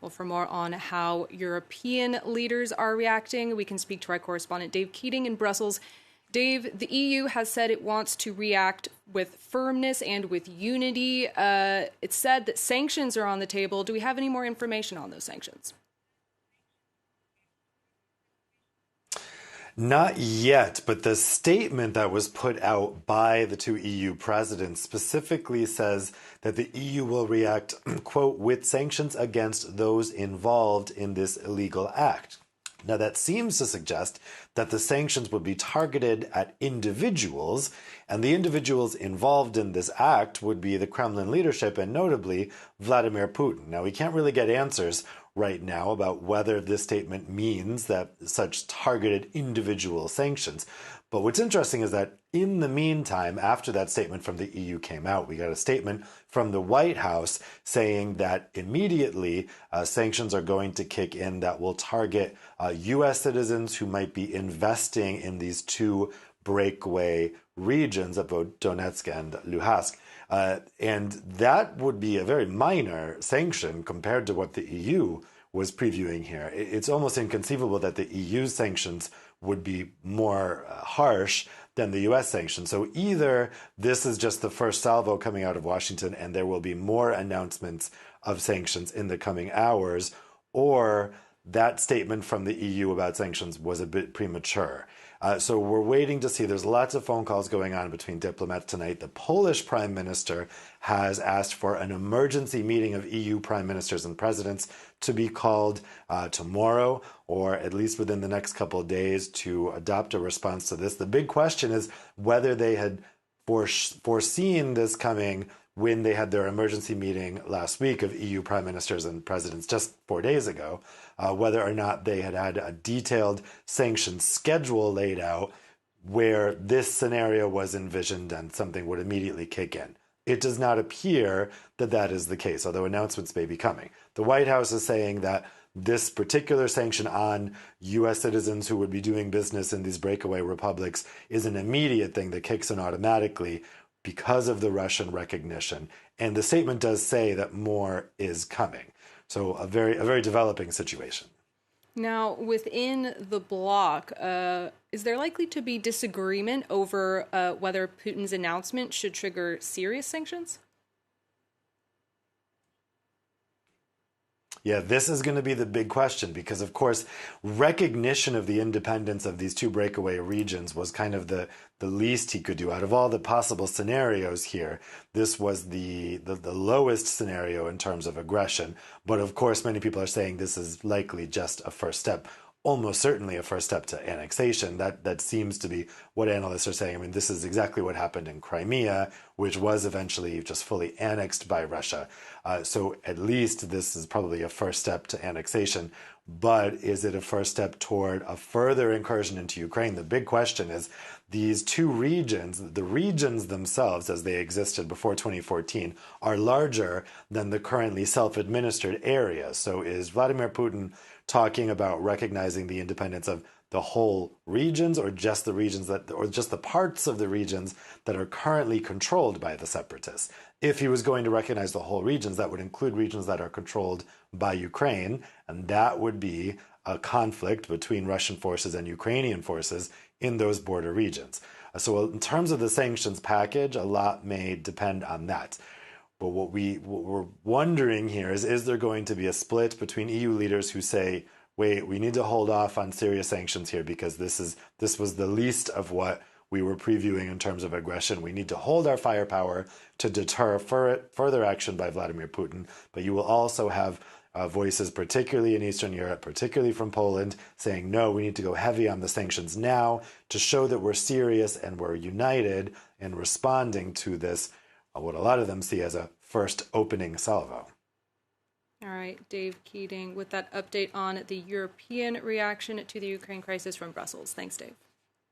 Well, for more on how European leaders are reacting, we can speak to our correspondent Dave Keating in Brussels. Dave, the EU has said it wants to react with firmness and with unity. It's said that sanctions are on the table. Do we have any more information on those sanctions? Not yet, but the statement that was put out by the two EU presidents specifically says that the EU will react, quote, with sanctions against those involved in this illegal act. Now, that seems to suggest that the sanctions would be targeted at individuals, and the individuals involved in this act would be the Kremlin leadership, and notably Vladimir Putin. Now, we can't really get answers right now about whether this statement means that such targeted individual sanctions. But what's interesting is that in the meantime, after that statement from the EU came out, we got a statement from the White House saying that immediately sanctions are going to kick in that will target U.S. citizens who might be investing in these two breakaway regions of both Donetsk and Luhansk. And that would be a very minor sanction compared to what the EU was previewing here. It's almost inconceivable that the EU's sanctions would be more harsh than the US sanctions. So either this is just the first salvo coming out of Washington and there will be more announcements of sanctions in the coming hours, or that statement from the EU about sanctions was a bit premature. So we're waiting to see. There's lots of phone calls going on between diplomats tonight. The Polish prime minister has asked for an emergency meeting of EU prime ministers and presidents to be called tomorrow, or at least within the next couple of days, to adopt a response to this. The big question is whether they had foreseen this coming when they had their emergency meeting last week of EU prime ministers and presidents just 4 days ago, whether or not they had had a detailed sanctions schedule laid out where this scenario was envisioned and something would immediately kick in. It does not appear that that is the case, although announcements may be coming. The White House is saying that this particular sanction on U.S. citizens who would be doing business in these breakaway republics is an immediate thing that kicks in automatically because of the Russian recognition. And the statement does say that more is coming. So a very developing situation. Now, within the bloc, is there likely to be disagreement over whether Putin's announcement should trigger serious sanctions? Yeah, this is going to be the big question because, of course, recognition of the independence of these two breakaway regions was kind of the least he could do. Out of all the possible scenarios here, this was the lowest scenario in terms of aggression. But, of course, many people are saying this is likely just a first step, almost certainly a first step to annexation. That seems to be what analysts are saying. I mean, this is exactly what happened in Crimea, which was eventually just fully annexed by Russia. So at least this is probably a first step to annexation. But is it a first step toward a further incursion into Ukraine? The big question is these two regions, the regions themselves as they existed before 2014, are larger than the currently self-administered areas. So is Vladimir Putin talking about recognizing the independence of the whole regions, or just the regions or just the parts of the regions that are currently controlled by the separatists? If he was going to recognize the whole regions, that would include regions that are controlled by Ukraine, and that would be a conflict between Russian forces and Ukrainian forces in those border regions. So in terms of the sanctions package, a lot may depend on that. But what we're wondering here is there going to be a split between EU leaders who say, wait, we need to hold off on serious sanctions here because this was the least of what we were previewing in terms of aggression. We need to hold our firepower to deter further action by Vladimir Putin. But you will also have voices, particularly in Eastern Europe, particularly from Poland, saying, no, we need to go heavy on the sanctions now to show that we're serious and we're united in responding to this, what a lot of them see as a first opening salvo. All right, Dave Keating with that update on the European reaction to the Ukraine crisis from Brussels. Thanks, Dave.